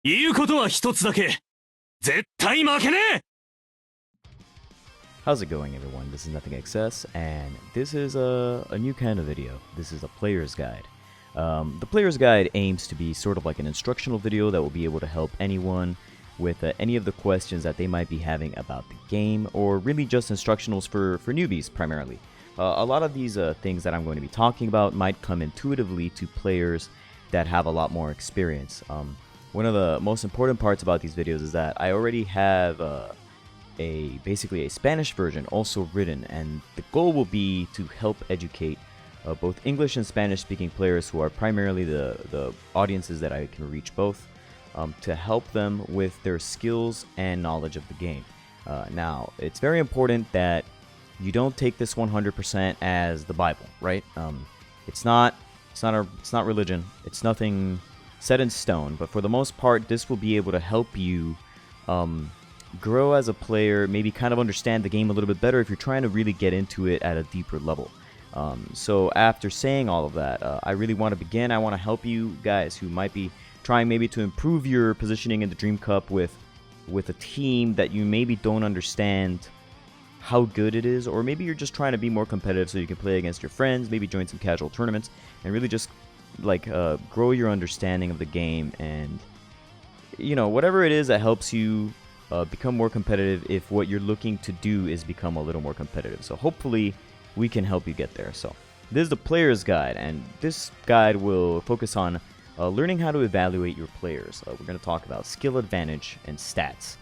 言うことは一つだけ。絶対負けねえ。 How's it going, everyone? This is Nothing XS, and this is a new kind of video. This is a player's guide. The player's guide aims to be sort of like an instructional video that will be able to help anyone with any of the questions that they might be having about the game, or really just instructionals for newbies primarily. A lot of these things that I'm going to be talking about might come intuitively to players that have a lot more experience. One of the most important parts about these videos is that I already have basically a Spanish version also written, and the goal will be to help educate both English and Spanish speaking players who are primarily the audiences that I can reach both, to help them with their skills and knowledge of the game. Now, it's very important that you don't take this 100% as the Bible, right? It's not religion. It's nothing set in stone, but for the most part, this will be able to help you grow as a player, maybe kind of understand the game a little bit better if you're trying to really get into it at a deeper level. So after saying all of that, I really want to begin. I want to help you guys who might be trying maybe to improve your positioning in the Dream Cup with a team that you maybe don't understand how good it is, or maybe you're just trying to be more competitive so you can play against your friends, maybe join some casual tournaments, and really just like grow your understanding of the game, and whatever it is that helps you become more competitive if what you're looking to do is become a little more competitive. So hopefully we can help you get there. So this is the player's guide, and this guide will focus on learning how to evaluate your players. We're going to talk about skill advantage and stats.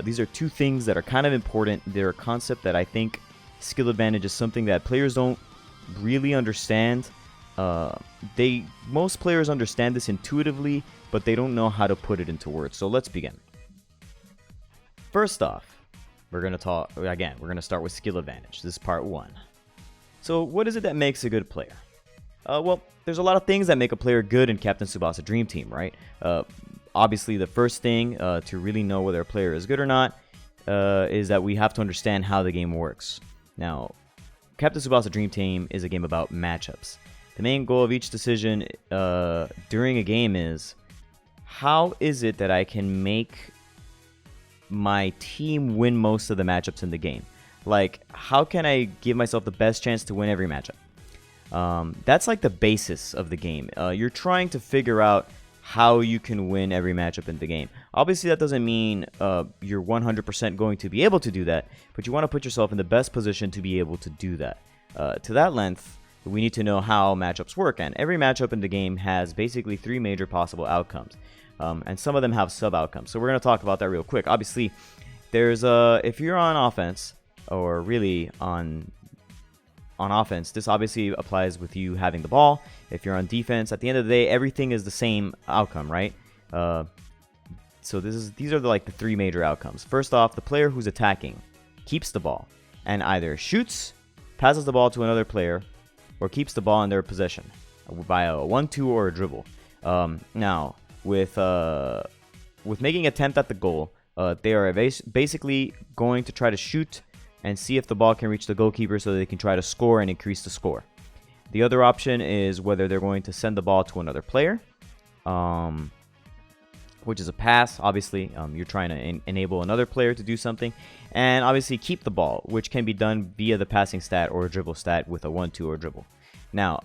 These are two things that are kind of important. They're a concept that I think skill advantage is something that players don't really understand. Most players understand this intuitively, but they don't know how to put it into words. So let's begin. First off, we're going to start with skill advantage. This is part one. So what is it that makes a good player? Well, there's a lot of things that make a player good in Captain Tsubasa Dream Team, right? Obviously, the first thing to really know whether a player is good or not is that we have to understand how the game works. Now, Captain Tsubasa Dream Team is a game about matchups. The main goal of each decision during a game is, how is it that I can make my team win most of the matchups in the game? Like, how can I give myself the best chance to win every matchup? That's like the basis of the game. You're trying to figure out how you can win every matchup in the game. Obviously, that doesn't mean you're 100% going to be able to do that, but you want to put yourself in the best position to be able to do that. To that length, we need to know how matchups work, and every matchup in the game has basically three major possible outcomes, and some of them have sub-outcomes. So we're going to talk about that real quick. Obviously, there's if you're on offense, or really on offense, this obviously applies with you having the ball. If you're on defense, at the end of the day, everything is the same outcome, right? So these are the three major outcomes. First off, the player who's attacking keeps the ball and either shoots, passes the ball to another player, or keeps the ball in their possession via a 1-2 or a dribble. Now, with making attempt at the goal, they are basically going to try to shoot and see if the ball can reach the goalkeeper so they can try to score and increase the score. The other option is whether they're going to send the ball to another player, which is a pass. Obviously, you're trying to enable another player to do something. And obviously keep the ball, which can be done via the passing stat or a dribble stat with a 1-2 or dribble. Now,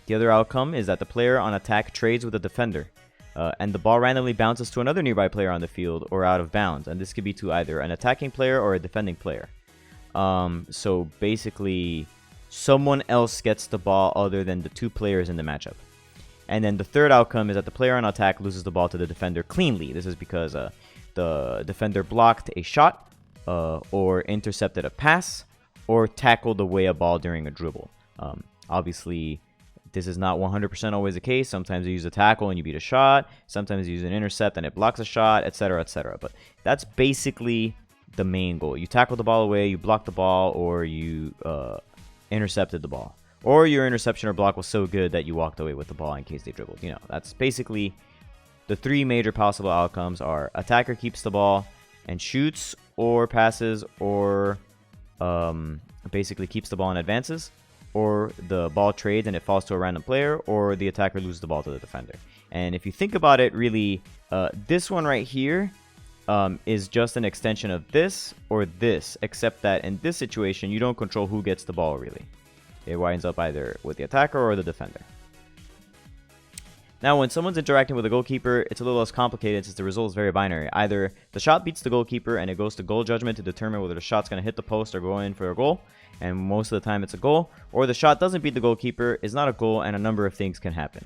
the other outcome is that the player on attack trades with the defender, and the ball randomly bounces to another nearby player on the field or out of bounds. And this could be to either an attacking player or a defending player. So basically, someone else gets the ball other than the two players in the matchup. And then the third outcome is that the player on attack loses the ball to the defender cleanly. This is because the defender blocked a shot, or intercepted a pass, or tackled away a ball during a dribble. Obviously, this is not 100% always the case. Sometimes you use a tackle and you beat a shot. Sometimes you use an intercept and it blocks a shot, etc., etc. But that's basically the main goal. You tackle the ball away, you block the ball, or you intercepted the ball. Or your interception or block was so good that you walked away with the ball in case they dribbled. That's basically the three major possible outcomes are attacker keeps the ball and shoots or passes, or basically keeps the ball and advances, or the ball trades and it falls to a random player, or the attacker loses the ball to the defender. And if you think about it, really, this one right here is just an extension of this or this, except that in this situation, you don't control who gets the ball, really. It winds up either with the attacker or the defender. Now, when someone's interacting with a goalkeeper, it's a little less complicated since the result is very binary. Either the shot beats the goalkeeper and it goes to goal judgment to determine whether the shot's going to hit the post or go in for a goal, and most of the time it's a goal, or the shot doesn't beat the goalkeeper, it's not a goal, and a number of things can happen.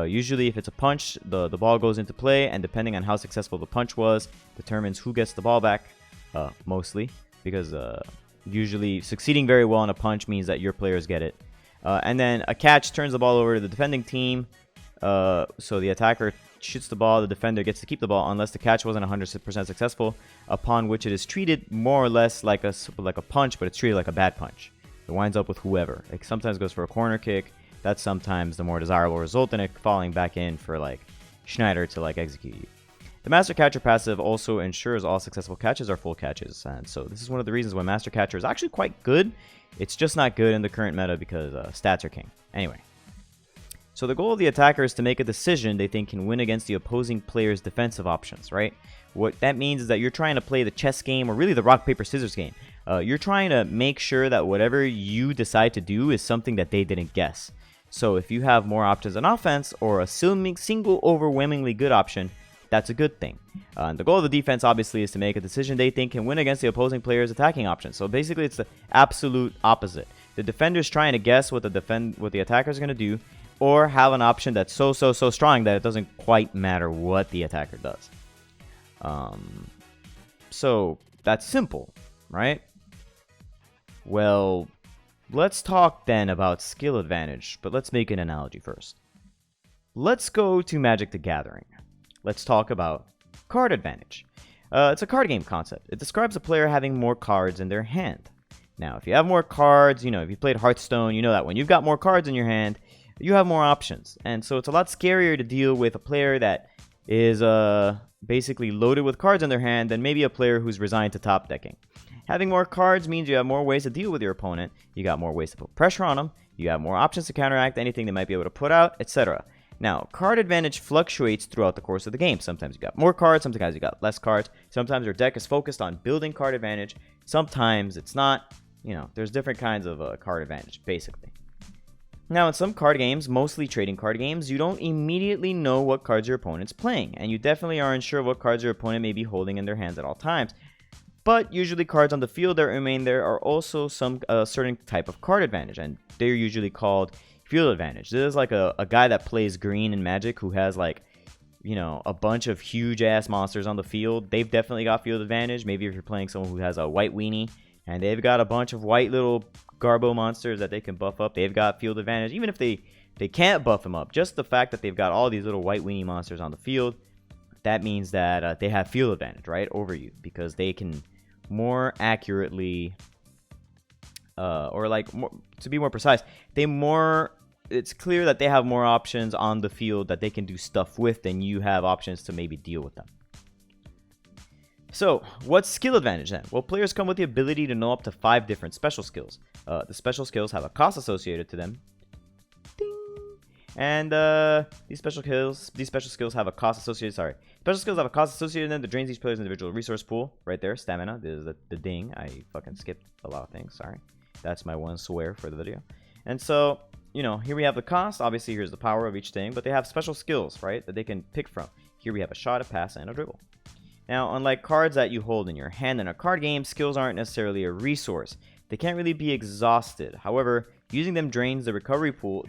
Usually, if it's a punch, the ball goes into play, and depending on how successful the punch was, determines who gets the ball back, mostly, because usually succeeding very well on a punch means that your players get it. And then a catch turns the ball over to the defending team. So the attacker shoots the ball, the defender gets to keep the ball unless the catch wasn't 100% successful, upon which it is treated more or less like a punch, but it's treated like a bad punch. It winds up with whoever. It sometimes goes for a corner kick. That's sometimes the more desirable result than it falling back in for like Schneider to like execute you. The Master Catcher passive also ensures all successful catches are full catches, and so this is one of the reasons why Master Catcher is actually quite good. It's just not good in the current meta because stats are king. Anyway. So the goal of the attacker is to make a decision they think can win against the opposing player's defensive options, right? What that means is that you're trying to play the chess game, or really the rock, paper, scissors game. You're trying to make sure that whatever you decide to do is something that they didn't guess. So if you have more options on offense, or a single overwhelmingly good option, that's a good thing. And the goal of the defense, obviously, is to make a decision they think can win against the opposing player's attacking options. So basically, it's the absolute opposite. The defender's trying to guess what the attacker's going to do, or have an option that's so strong that it doesn't quite matter what the attacker does. So that's simple, right? Well, let's talk then about skill advantage, but let's make an analogy first. Let's go to Magic the Gathering. Let's talk about card advantage. It's a card game concept. It describes a player having more cards in their hand. Now, if you have more cards, if you played Hearthstone, you know that when you've got more cards in your hand, you have more options. And so it's a lot scarier to deal with a player that is basically loaded with cards in their hand than maybe a player who's resigned to top decking. Having more cards means you have more ways to deal with your opponent. You got more ways to put pressure on them. You have more options to counteract anything they might be able to put out, etc. Now, card advantage fluctuates throughout the course of the game. Sometimes you got more cards, sometimes you got less cards. Sometimes your deck is focused on building card advantage. Sometimes it's not. There's different kinds of card advantage, basically. Now, in some card games, mostly trading card games, you don't immediately know what cards your opponent's playing, and you definitely aren't sure what cards your opponent may be holding in their hands at all times. But usually cards on the field that remain there are also some certain type of card advantage, and they're usually called field advantage. This is like a guy that plays green in Magic who has like, a bunch of huge-ass monsters on the field. They've definitely got field advantage. Maybe if you're playing someone who has a white weenie, and they've got a bunch of white little Garbo monsters that they can buff up, they've got field advantage. Even if they can't buff them up, just the fact that they've got all these little white weenie monsters on the field, that means that they have field advantage, right, over you, because they can more accurately, to be more precise, it's clear that they have more options on the field that they can do stuff with than you have options to maybe deal with them. So, what's skill advantage then? Well, players come with the ability to know up to 5 different special skills. The special skills have a cost associated to them. Ding! And these special skills have a cost associated. Special skills have a cost associated with them that drains each player's individual resource pool. Right there, stamina. This is the ding. I fucking skipped a lot of things. Sorry. That's my one swear for the video. And so, here we have the cost. Obviously, here's the power of each thing. But they have special skills, right, that they can pick from. Here we have a shot, a pass, and a dribble. Now, unlike cards that you hold in your hand in a card game, skills aren't necessarily a resource. They can't really be exhausted. However, using them drains the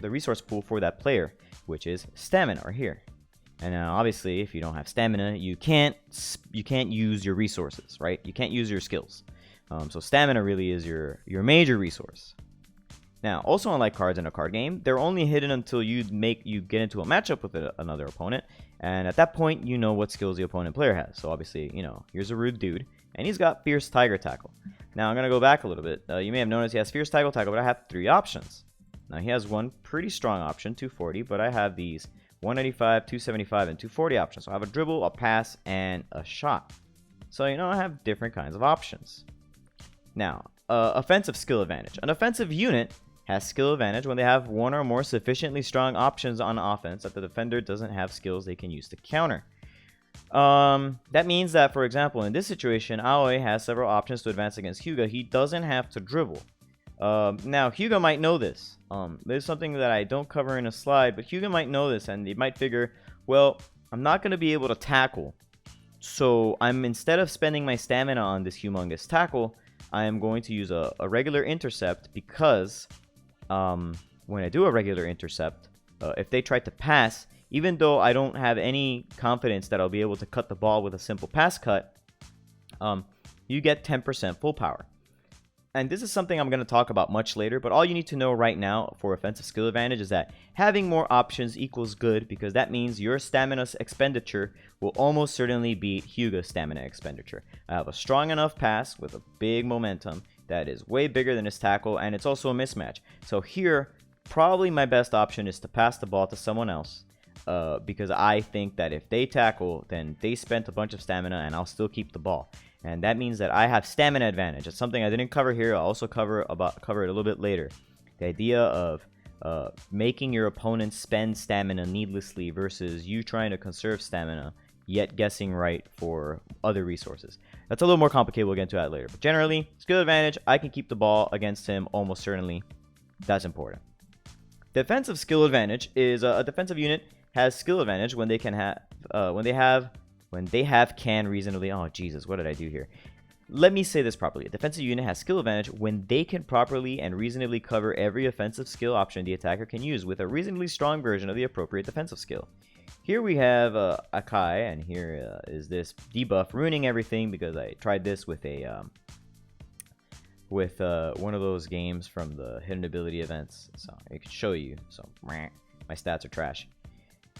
resource pool for that player, which is stamina, or here. And now, obviously, if you don't have stamina, you can't use your resources, right? You can't use your skills. So stamina really is your major resource. Now, also unlike cards in a card game, they're only hidden until you get into a matchup with another opponent, and at that point, you know what skills the opponent player has. So obviously, here's a rude dude, and he's got Fierce Tiger Tackle. Now, I'm going to go back a little bit. You may have noticed he has Fierce Tiger Tackle, but I have 3 options. Now, he has one pretty strong option, 240, but I have these 195, 275, and 240 options. So I have a dribble, a pass, and a shot. So, I have different kinds of options. Now, offensive skill advantage. An offensive unit has skill advantage when they have one or more sufficiently strong options on offense that the defender doesn't have skills they can use to counter. That means that, for example, in this situation, Aoi has several options to advance against Hyuga. He doesn't have to dribble. Now, Hyuga might know this. There's something that I don't cover in a slide, but Hyuga might know this, and he might figure, well, I'm not going to be able to tackle. So instead of spending my stamina on this humongous tackle, I am going to use a regular intercept because when I do a regular intercept, if they try to pass, even though I don't have any confidence that I'll be able to cut the ball with a simple pass cut, you get 10% full power. And this is something I'm going to talk about much later, but all you need to know right now for offensive skill advantage is that having more options equals good, because that means your stamina expenditure will almost certainly beat Hyuga's stamina expenditure. I have a strong enough pass with a big momentum that is way bigger than his tackle, and it's also a mismatch. So here, probably my best option is to pass the ball to someone else, because I think that if they tackle, then they spent a bunch of stamina and I'll still keep the ball. And that means that I have stamina advantage. It's something I didn't cover here. I'll also cover it a little bit later. The idea of making your opponent spend stamina needlessly versus you trying to conserve stamina, yet guessing right for other resources. That's a little more complicated. We'll get into that later. But generally, skill advantage, I can keep the ball against him almost certainly. That's important. Defensive skill advantage is a defensive unit has skill advantage when they can can reasonably... Oh, Jesus, what did I do here? Let me say this properly. A defensive unit has skill advantage when they can properly and reasonably cover every offensive skill option the attacker can use with a reasonably strong version of the appropriate defensive skill. Here we have Akai, and here is this debuff ruining everything because I tried this with one of those games from the hidden ability events. So I can show you. So my stats are trash.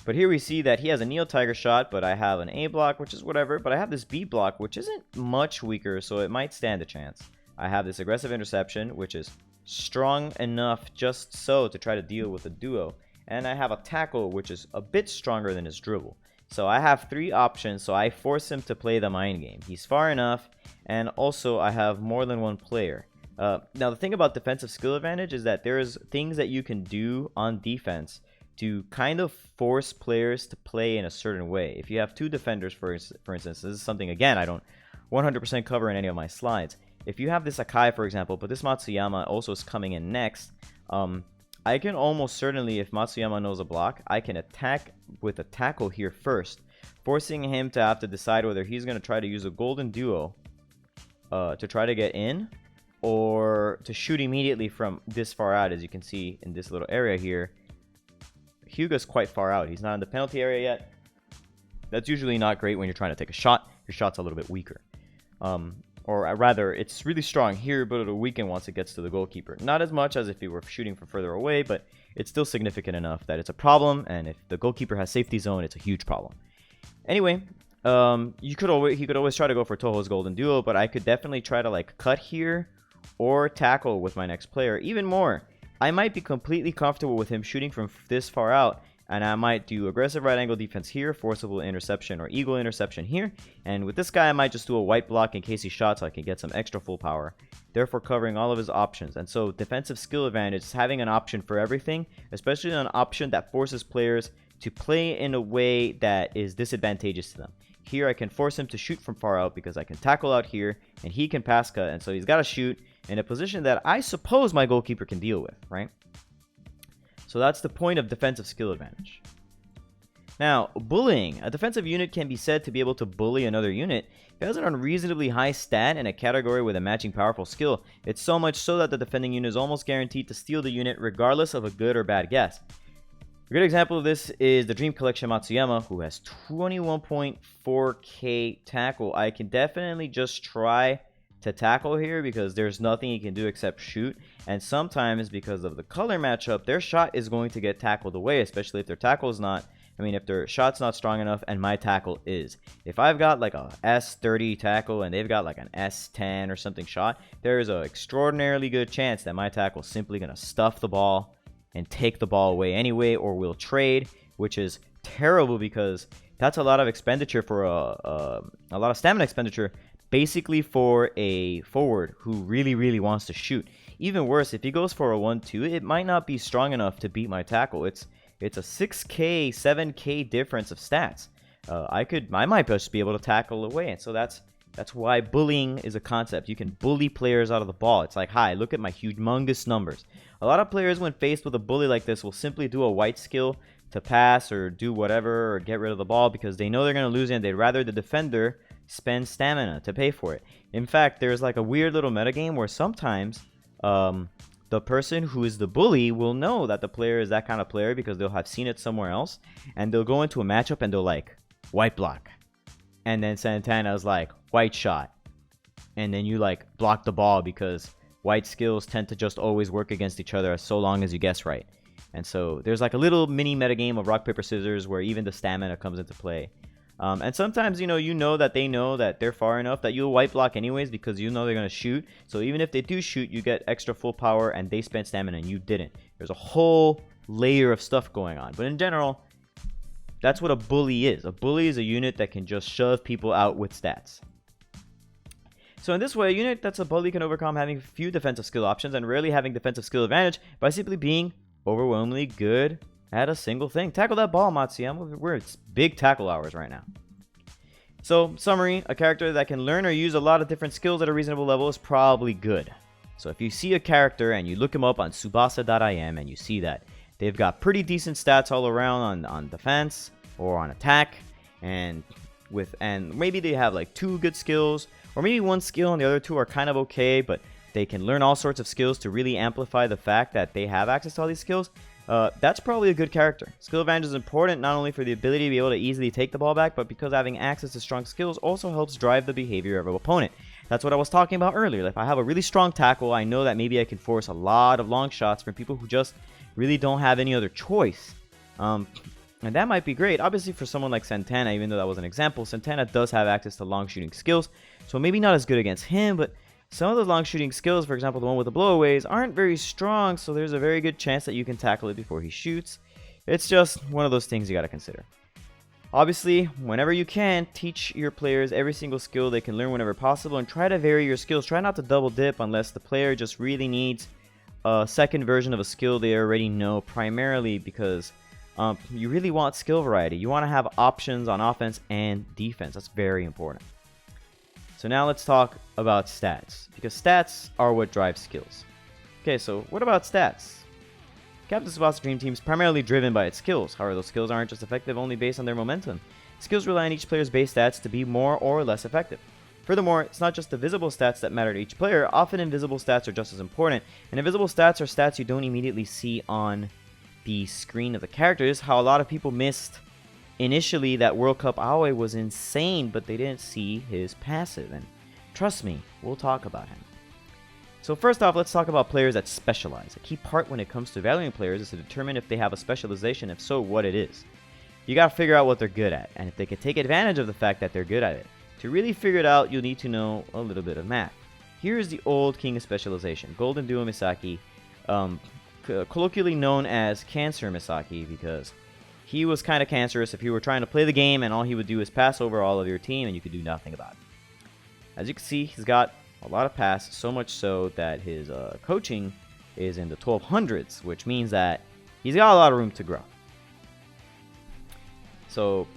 But here we see that he has a Neo Tiger shot, but I have an A block, which is whatever. But I have this B block, which isn't much weaker, so it might stand a chance. I have this aggressive interception, which is strong enough just so to try to deal with a duo. And I have a tackle, which is a bit stronger than his dribble. So I have three options, so I force him to play the mind game. He's far enough, and also I have more than one player. Now, the thing about defensive skill advantage is that there's things that you can do on defense to kind of force players to play in a certain way. If you have two defenders, for instance, this is something, again, I don't 100% cover in any of my slides. If you have this Akai, for example, but this Matsuyama also is coming in next, I can almost certainly, if Matsuyama knows a block, I can attack with a tackle here first, forcing him to have to decide whether he's going to try to use a golden duo to try to get in, or to shoot immediately from this far out. As you can see in this little area here, Hyuga's quite far out. He's not in the penalty area yet. That's usually not great when you're trying to take a shot. Your shot's a little bit weaker. Or rather, it's really strong here, but it'll weaken once it gets to the goalkeeper. Not as much as if he were shooting from further away, but it's still significant enough that it's a problem, and if the goalkeeper has safety zone, it's a huge problem. Anyway, he could always try to go for Toho's golden duo, but I could definitely try to like cut here or tackle with my next player. Even more, I might be completely comfortable with him shooting from this far out, and I might do aggressive right angle defense here, forcible interception or eagle interception here, and with this guy I might just do a white block in case he shot so I can get some extra full power, therefore covering all of his options. And so defensive skill advantage is having an option for everything, especially an option that forces players to play in a way that is disadvantageous to them. Here I can force him to shoot from far out because I can tackle out here, and he can pass cut, and so he's got to shoot in a position that I suppose my goalkeeper can deal with, right? So that's the point of defensive skill advantage. Now, bullying. A defensive unit can be said to be able to bully another unit if it has an unreasonably high stat in a category with a matching powerful skill. It's so much so that the defending unit is almost guaranteed to steal the unit regardless of a good or bad guess. A good example of this is the Dream Collection Matsuyama, who has 21.4k tackle. I can definitely just try to tackle here because there's nothing he can do except shoot, and sometimes because of the color matchup, their shot is going to get tackled away, especially if their tackle is not, if their shot's not strong enough and my tackle is. If I've got like a S30 tackle and they've got like an S10 or something shot, there is an extraordinarily good chance that my tackle is simply going to stuff the ball and take the ball away anyway, or will trade, which is terrible because that's a lot of expenditure for a lot of stamina expenditure, basically for a forward who really wants to shoot. even worse, if he goes for a 1-2, it might not be strong enough to beat my tackle. It's a 6k, 7k difference of stats. I might just be able to tackle away, and so that's why bullying is a concept. You can bully players out of the ball. It's like, hi, look at my humongous numbers. A lot of players, when faced with a bully like this, will simply do a white skill to pass or do whatever or get rid of the ball because they know they're going to lose it and they'd rather the defender spend stamina to pay for it. In fact, there's like a weird little metagame where sometimes the person who is the bully will know that the player is that kind of player because they'll have seen it somewhere else, and they'll go into a matchup and they'll like white block, and then Santana's like white shot, and then you like block the ball because white skills tend to just always work against each other so long as you guess right. And so there's like a little mini metagame of rock, paper, scissors where even the stamina comes into play. And sometimes, you know that they know that they're far enough that you'll white block anyways because you know they're going to shoot. So even if they do shoot, you get extra full power and they spent stamina and you didn't. There's a whole layer of stuff going on. But in general, that's what a bully is. A bully is a unit that can just shove people out with stats. So in this way, a unit that's a bully can overcome having few defensive skill options and rarely having defensive skill advantage by simply being overwhelmingly good at a single thing. Tackle that ball, Matsuyama. We're at big tackle hours right now. So, summary, a character that can learn or use a lot of different skills at a reasonable level is probably good. So if you see a character and you look him up on Tsubasa.im and you see that they've got pretty decent stats all around on defense or on attack, and maybe they have like 2 good skills, or maybe 1 skill and the other 2 are kind of okay, but they can learn all sorts of skills to really amplify the fact that they have access to all these skills, that's probably a good character. Skill advantage is important not only for the ability to be able to easily take the ball back, but because having access to strong skills also helps drive the behavior of an opponent. That's what I was talking about earlier. If I have a really strong tackle, I know that maybe I can force a lot of long shots from people who just really don't have any other choice. And that might be great. Obviously, for someone like Santana, even though that was an example, Santana does have access to long shooting skills, so maybe not as good against him, but some of the long shooting skills, for example, the one with the blowaways, aren't very strong, so there's a very good chance that you can tackle it before he shoots. It's just one of those things you gotta consider. Obviously, whenever you can, teach your players every single skill they can learn whenever possible, and try to vary your skills. Try not to double dip unless the player just really needs a second version of a skill they already know, primarily because you really want skill variety. You want to have options on offense and defense. That's very important. So now let's talk about stats, because stats are what drive skills. Okay, so what about stats? Captain Tsubasa Dream Team is primarily driven by its skills. However, those skills aren't just effective only based on their momentum. Skills rely on each player's base stats to be more or less effective. Furthermore, it's not just the visible stats that matter to each player. Often invisible stats are just as important, and invisible stats are stats you don't immediately see on the screen of the character. This is how a lot of people missed initially that World Cup Aoi was insane, but they didn't see his passive, and trust me, we'll talk about him. So first off, let's talk about players that specialize. A key part when it comes to evaluating players is to determine if they have a specialization, if so, what it is. You gotta figure out what they're good at, and if they can take advantage of the fact that they're good at it. To really figure it out, you'll need to know a little bit of math. Here's the old king of specialization, Golden Duo Misaki, colloquially known as Cancer Misaki, because he was kind of cancerous if you were trying to play the game and all he would do is pass over all of your team and you could do nothing about it. As you can see, he's got a lot of pass, so much so that his coaching is in the 1200s, which means that he's got a lot of room to grow. So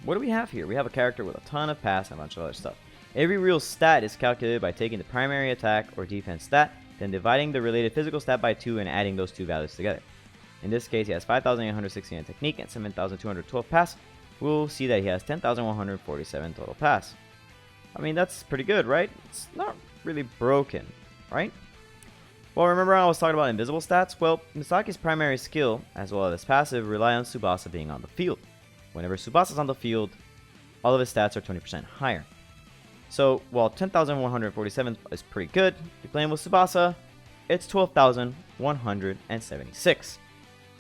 what do we have here? We have a character with a ton of pass and a bunch of other stuff. Every real stat is calculated by taking the primary attack or defense stat, then dividing the related physical stat by 2 and adding those 2 values together. In this case, he has 5,869 technique and 7,212 pass. We'll see that he has 10,147 total pass. I mean, that's pretty good, right? It's not really broken, right? Well, remember I was talking about invisible stats? Well, Misaki's primary skill, as well as his passive, rely on Tsubasa being on the field. Whenever Tsubasa's on the field, all of his stats are 20% higher. So, while 10,147 is pretty good, if you're playing with Tsubasa, it's 12,176.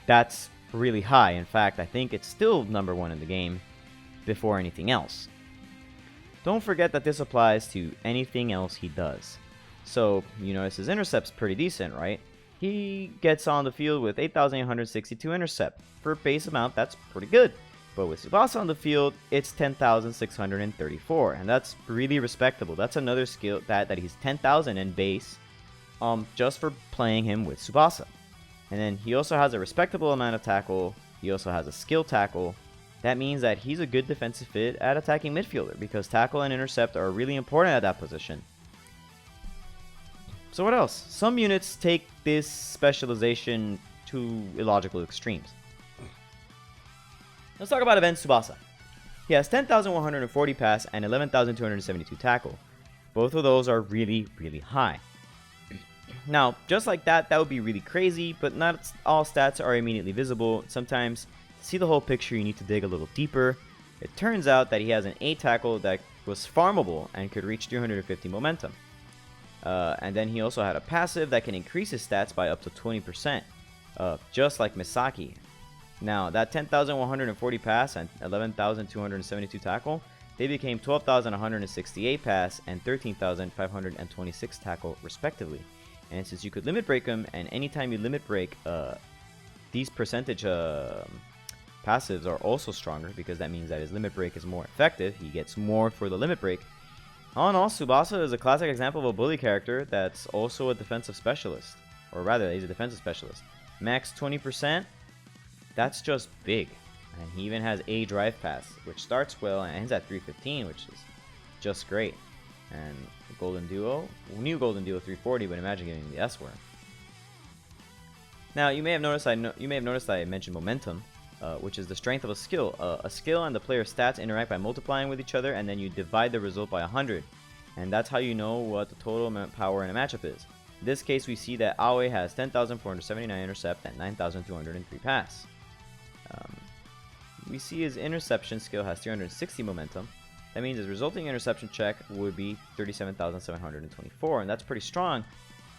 That's really high. In fact, I think it's still number 1 in the game before anything else. Don't forget that this applies to anything else he does. So, you notice his intercept's pretty decent, right? He gets on the field with 8,862 intercept. For base amount, that's pretty good. But with Tsubasa on the field, it's 10,634, and that's really respectable. That's another skill that he's 10,000 in base just for playing him with Tsubasa. And then he also has a respectable amount of tackle. He also has a skill tackle. That means that he's a good defensive fit at attacking midfielder because tackle and intercept are really important at that position. So what else? Some units take this specialization to illogical extremes. Let's talk about Event Tsubasa. He has 10,140 pass and 11,272 tackle. Both of those are really, really high. Now, just like that would be really crazy, but not all stats are immediately visible. Sometimes, to see the whole picture, you need to dig a little deeper. It turns out that he has an A tackle that was farmable and could reach 350 momentum. And then he also had a passive that can increase his stats by up to 20%, just like Misaki. Now, that 10,140 pass and 11,272 tackle, they became 12,168 pass and 13,526 tackle, respectively. And since you could limit break him, and anytime you limit break, these percentage passives are also stronger because that means that his limit break is more effective. He gets more for the limit break. All in all, Tsubasa is a classic example of a bully character that's also a defensive specialist. Or rather, he's a defensive specialist. Max 20%, that's just big. And he even has a drive pass, which starts well and ends at 315, which is just great. And Golden Duo, new Golden Duo 340, but imagine getting the S worm. Now, you may have noticed I mentioned momentum, which is the strength of a skill. A skill and the player's stats interact by multiplying with each other, and then you divide the result by 100. And that's how you know what the total power in a matchup is. In this case, we see that Aoi has 10,479 intercept and 9,203 pass. We see his interception skill has 360 momentum. That means his resulting interception check would be 37,724, and that's pretty strong.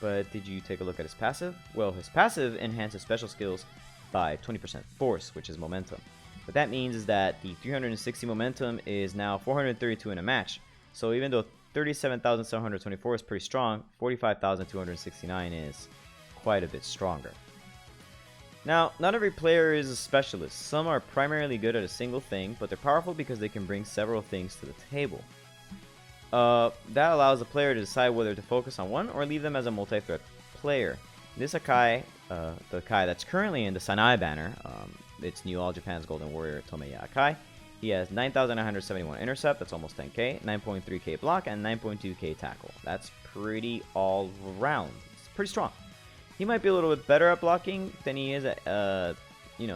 But did you take a look at his passive? Well, his passive enhances special skills by 20% force, which is momentum. What that means is that the 360 momentum is now 432 in a match. So even though 37,724 is pretty strong, 45,269 is quite a bit stronger. Now, not every player is a specialist. Some are primarily good at a single thing, but they're powerful because they can bring several things to the table. That allows the player to decide whether to focus on one or leave them as a multi-threat player. This Akai, the Akai that's currently in the Sanai banner, it's New All Japan's Golden Warrior Tomeya Akai. He has 9,971 intercept, that's almost 10k, 9.3k block, and 9.2k tackle. That's pretty all around. It's pretty strong. He might be a little bit better at blocking than he is at,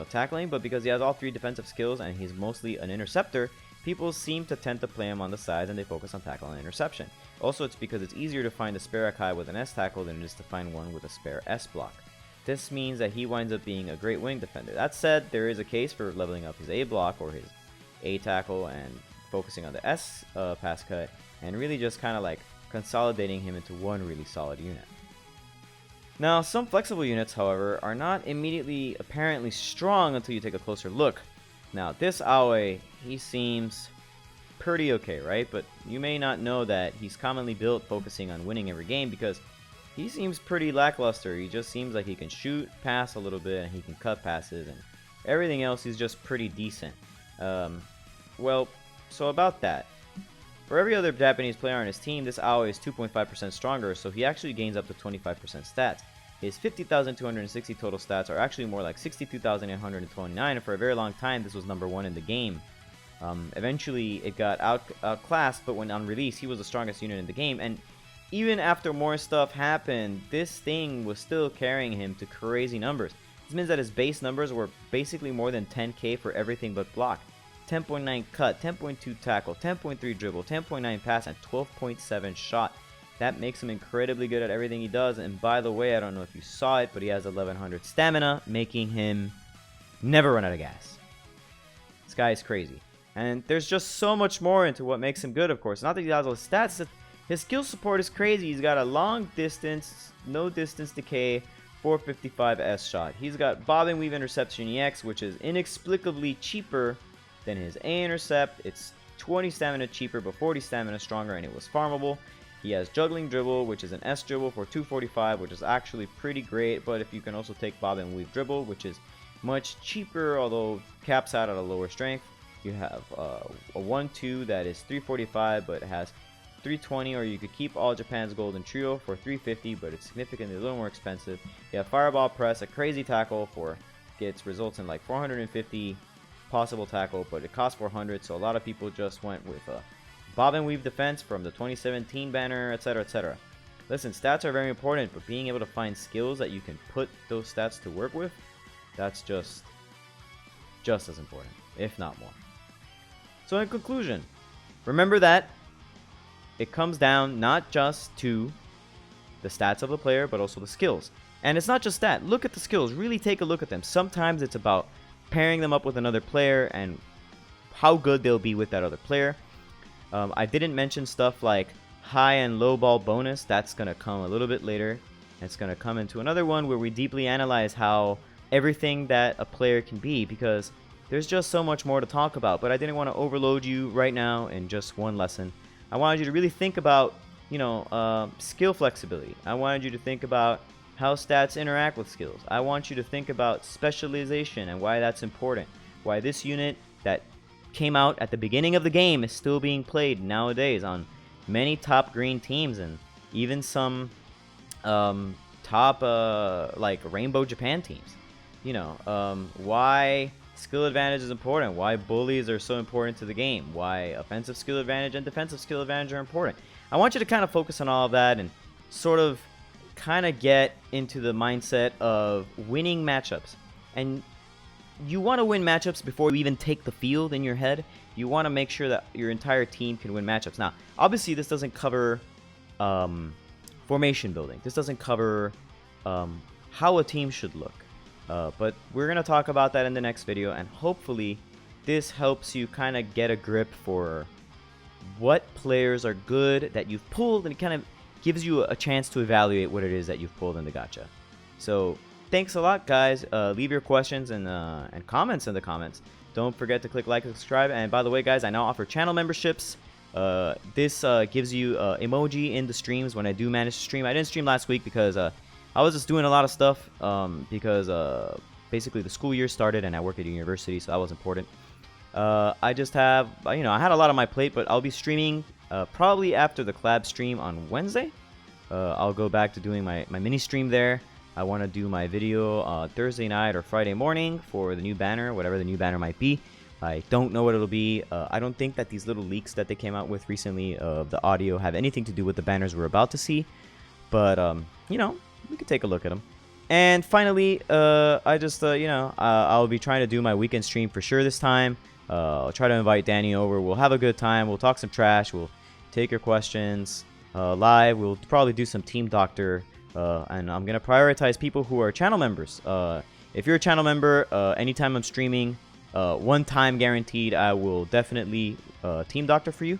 tackling, but because he has all three defensive skills and he's mostly an interceptor, people seem to tend to play him on the sides and they focus on tackle and interception. Also, it's because it's easier to find a spare Akai with an S tackle than it is to find one with a spare S block. This means that he winds up being a great wing defender. That said, there is a case for leveling up his A block or his A tackle and focusing on the S pass cut and really just kind of like consolidating him into one really solid unit. Now, some flexible units, however, are not immediately apparently strong until you take a closer look. Now, this Aoi, he seems pretty okay, right? But you may not know that he's commonly built focusing on winning every game because he seems pretty lackluster. He just seems like he can shoot, pass a little bit, and he can cut passes, and everything else he's just pretty decent. Well, so about that. For every other Japanese player on his team, this Aoi is 2.5% stronger, so he actually gains up to 25% stats. His 50,260 total stats are actually more like 62,829, and for a very long time this was number one in the game. Eventually it got outclassed, but when on release he was the strongest unit in the game, and even after more stuff happened, this thing was still carrying him to crazy numbers. This means that his base numbers were basically more than 10k for everything but block. 10.9 cut, 10.2 tackle, 10.3 dribble, 10.9 pass, and 12.7 shot. That makes him incredibly good at everything he does, and by the way, I don't know if you saw it, but he has 1100 stamina, making him never run out of gas. This guy is crazy. And there's just so much more into what makes him good, of course. Not that he has all his stats, his skill support is crazy. He's got a long distance, no distance decay, 455 S shot. He's got bob and weave interception EX, which is inexplicably cheaper than his A intercept. It's 20 stamina cheaper, but 40 stamina stronger, and it was farmable. He has juggling dribble, which is an S dribble for 245, which is actually pretty great, but if you can also take bob and weave dribble, which is much cheaper, although caps out at a lower strength. You have a 1-2 that is 345, but it has 320, or you could keep all Japan's Golden Trio for 350, but it's significantly a little more expensive. You have Fireball Press, a crazy tackle for results in like 450 possible tackle, but it costs 400, so a lot of people just went with a Bob and Weave defense from the 2017 banner, etc., etc. Listen, stats are very important, but being able to find skills that you can put those stats to work with, that's just as important, if not more. So in conclusion, remember that it comes down not just to the stats of the player, but also the skills. And it's not just that. Look at the skills. Really take a look at them. Sometimes it's about pairing them up with another player and how good they'll be with that other player. I didn't mention stuff like high and low ball bonus. That's going to come a little bit later. It's going to come into another one where we deeply analyze how everything that a player can be, because there's just so much more to talk about. But I didn't want to overload you right now in just one lesson. I wanted you to really think about, skill flexibility. I wanted you to think about how stats interact with skills. I want you to think about specialization and why that's important. Why this unit that came out at the beginning of the game is still being played nowadays on many top green teams and even some top like Rainbow Japan teams. Why skill advantage is important, why bullies are so important to the game, why offensive skill advantage and defensive skill advantage are important. I want you to kind of focus on all of that and sort of kind of get into the mindset of winning matchups. And you want to win matchups before you even take the field in your head. You want to make sure that your entire team can win matchups. Now, obviously, this doesn't cover formation building. This doesn't cover how a team should look. But we're going to talk about that in the next video, and hopefully this helps you kind of get a grip for what players are good that you've pulled, and it kind of gives you a chance to evaluate what it is that you've pulled in the gacha. So thanks a lot, guys. Leave your questions and comments in the comments. Don't forget to click like and subscribe. And by the way, guys, I now offer channel memberships. This gives you emoji in the streams when I do manage to stream. I didn't stream last week because I was just doing a lot of stuff because basically the school year started and I work at a university, so that was important. I just have, I had a lot on my plate, but I'll be streaming probably after the collab stream on Wednesday. I'll go back to doing my mini stream there. I want to do my video Thursday night or Friday morning for the new banner, whatever the new banner might be. I don't know what it'll be. I don't think that these little leaks that they came out with recently of the audio have anything to do with the banners we're about to see. But, we could take a look at them. And finally, I'll be trying to do my weekend stream for sure this time. I'll try to invite Danny over. We'll have a good time. We'll talk some trash. We'll take your questions live. We'll probably do some Team Doctor. And I'm going to prioritize people who are channel members. If you're a channel member, anytime I'm streaming, one time guaranteed, I will definitely Team Doctor for you.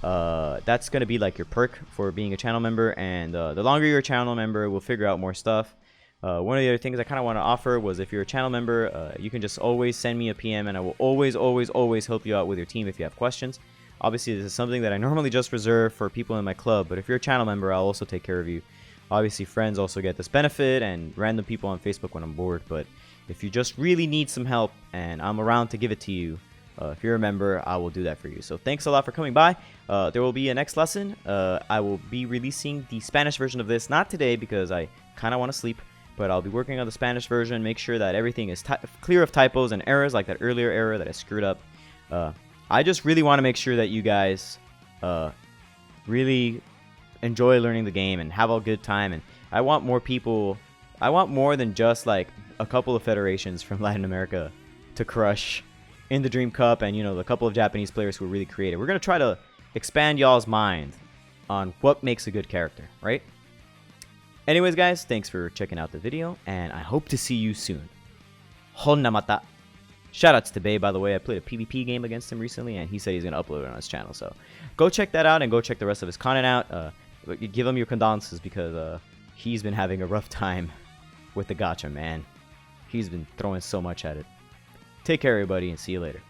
That's going to be like your perk for being a channel member. And the longer you're a channel member, we'll figure out more stuff. One of the other things I kind of want to offer was if you're a channel member, you can just always send me a PM and I will always help you out with your team if you have questions. Obviously, this is something that I normally just reserve for people in my club, but if you're a channel member, I'll also take care of you. Obviously, friends also get this benefit and random people on Facebook when I'm bored, but if you just really need some help and I'm around to give it to you, if you're a member, I will do that for you. So thanks a lot for coming by. There will be a next lesson. I will be releasing the Spanish version of this, not today because I kind of want to sleep, but I'll be working on the Spanish version, make sure that everything is clear of typos and errors like that earlier error that I screwed up. I just really want to make sure that you guys really enjoy learning the game and have a good time. And I want more people, I want more than just like a couple of federations from Latin America to crush in the Dream Cup and, a couple of Japanese players who are really creative. We're going to try to expand y'all's mind on what makes a good character, right? Anyways, guys, thanks for checking out the video, and I hope to see you soon. Honnamata. Shoutouts to Bae, by the way. I played a PvP game against him recently, and he said he's going to upload it on his channel. So go check that out and go check the rest of his content out. Give him your condolences because he's been having a rough time with the gacha, man. He's been throwing so much at it. Take care, everybody, and see you later.